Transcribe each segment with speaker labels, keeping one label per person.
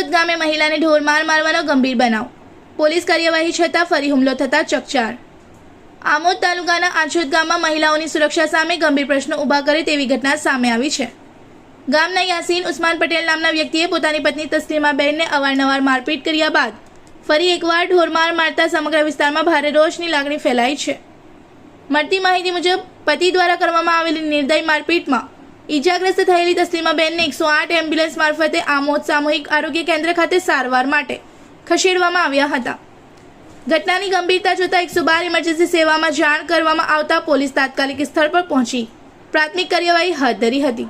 Speaker 1: આછોદ ગામે મહિલાને ઢોરમાર મારવાનો ગંભીર બનાવ, પોલીસ કાર્યવાહી છતાં ફરી હુમલો થતા ચકચાર। આમોદ તાલુકાના આછોદ ગામમાં મહિલાઓની સુરક્ષા સામે ગંભીર પ્રશ્નો ઊભા કરે તેવી ઘટના સામે આવી છે। ગામના યાસીન ઉસ્માન પટેલ નામના વ્યક્તિએ પોતાની પત્ની તસ્લીમાબેનને અવારનવાર મારપીટ કર્યા બાદ ફરી એકવાર ઢોરમાર મારતા સમગ્ર વિસ્તારમાં ભારે રોષની લાગણી ફેલાઈ છે। મળતી માહિતી મુજબ પતિ દ્વારા કરવામાં આવેલી નિર્દય મારપીટમાં ઈજાગ્રસ્ત થયેલી તસ્લીમાબેનને 108 એમ્બ્યુલન્સ મારફતે આમોદ સામૂહિક આરોગ્ય કેન્દ્ર ખાતે સારવાર માટે ખસેડવામાં આવ્યા હતા। ઘટનાની ગંભીરતા જોતા 112 ઇમરજન્સી સેવામાં જાણ કરવામાં આવતા પોલીસ તાત્કાલિક સ્થળ પર પહોંચી પ્રાથમિક કાર્યવાહી હાથ ધરી હતી।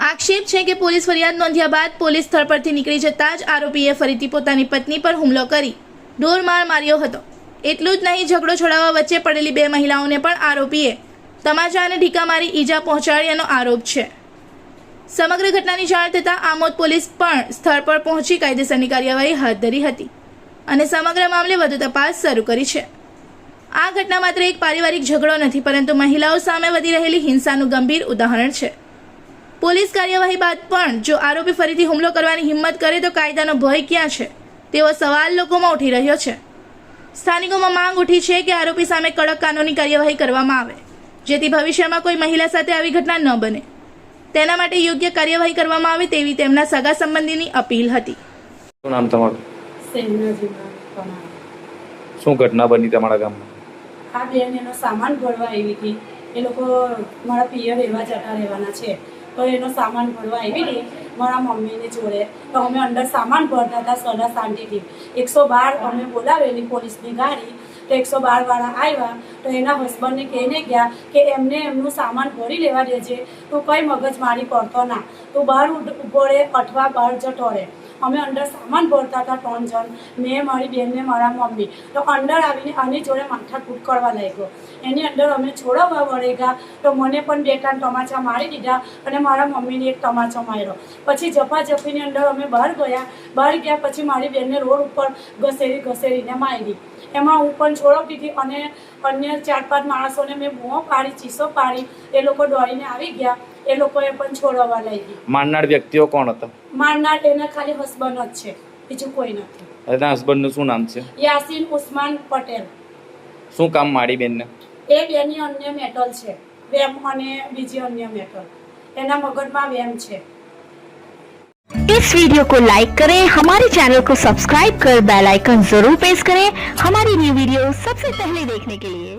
Speaker 1: આક્ષેપ છે કે પોલીસ ફરિયાદ નોંધ્યા બાદ પોલીસ સ્થળ પરથી નીકળી જતા જ આરોપીએ ફરીથી પોતાની પત્ની પર હુમલો કરી ઢોરમાર માર્યો હતો। એટલું જ નહીં, ઝઘડો છોડાવવા વચ્ચે પડેલી બે મહિલાઓને પણ આરોપીએ તમાચા અને ઢીકા મારી ઈજા પહોંચાડ્યાનો આરોપ છે। સમગ્ર ઘટનાની જાણ થતાં આમોદ પોલીસ પણ સ્થળ પર પહોંચી કાયદેસરની કાર્યવાહી હાથ ધરી હતી અને સમગ્ર મામલે વધુ તપાસ શરૂ કરી છે। આ ઘટના માત્ર એક પારિવારિક ઝઘડો નથી, પરંતુ મહિલાઓ સામે વધી રહેલી હિંસાનું ગંભીર ઉદાહરણ છે। પોલીસ કાર્યવાહી બાદ પણ જો આરોપી ફરીથી હુમલો કરવાની હિંમત કરે તો કાયદાનો ભય ક્યાં છે તેવો સવાલ લોકોમાં ઉઠી રહ્યો છે। સ્થાનિકોમાં માંગ ઉઠી છે કે આરોપી સામે કડક કાનૂની કાર્યવાહી કરવામાં આવે, જેથી ભવિષ્યમાં કોઈ મહિલા સાથે આવી ઘટના ન બને। તેના માટે યોગ્ય કાર્યવાહી કરવામાં આવે તેવી તેમના સગા સંબંધીની અપીલ હતી।
Speaker 2: શું નામ તમારું? શું ઘટના બની તમારા ગામમાં?
Speaker 3: આ બેન એનો સામાન ભરવા આવી હતી। એ લોકો મારા પિયર એવા જતા રહેવાના છે, તો એનો સામાન ભરવા આવી હતી મારા મમ્મીની જોડે। તો અમે અંદર સામાન ભરતા હતા સદા શાંતિથી। 112 અમે બોલાવેલી પોલીસની ગાડી, તો 112 વાળા આવ્યા તો એના હસબન્ડને કહીને ગયા કે એમને એમનું સામાન ભરી લેવા દેજે, તું કઈ મગજમારી કરતો ના, તું બહાર ઊભો રહે અથવા બહાર જતો રહે। અમે અંદર સામાન ભરતા હતા 3 જણ, મેં, મારી બેનને, મારા મમ્મી। તો અંદર આવીને આની જોડે માથાકૂટ કરવા લાગ્યો। એની અંદર અમે છોડાવવા વળેગા તો મને પણ 2-3 તમાચા મારી દીધા અને મારા મમ્મીને 1 તમાચો માર્યો। પછી ઝપાઝપીની અંદર અમે બહાર ગયા પછી મારી બેનને રોડ ઉપર ઘસેરીને મારી। એમાં હું પણ છોડાવતી હતી અને અન્ય 4-5 માણસોને મેં બૂમો પાડી, ચીસો પાડી। એ લોકો દોડીને આવી ગયા, એ લોકોએ પણ છોડાવવા લાગી।
Speaker 2: મારનાર વ્યક્તિઓ કોણ હતા?
Speaker 3: મારનાર એના ખાલી હસબન્ડ જ છે, બીજું કોઈ નથી।
Speaker 2: એના હસબન્ડનું શું નામ છે?
Speaker 3: યાસીન ઉસ્માન પટેલ।
Speaker 2: શું કામ મારી બેનને?
Speaker 3: એ બેની અન્ય મેટલ છે, વેમ અને બીજી અન્ય મેટલ, એના મગજમાં વેમ છે।
Speaker 4: इस वीडियो को लाइक करें, हमारे चैनल को सब्सक्राइब कर बेल आइकन जरूर प्रेस करें हमारी न्यू वीडियो सबसे पहले देखने के लिए।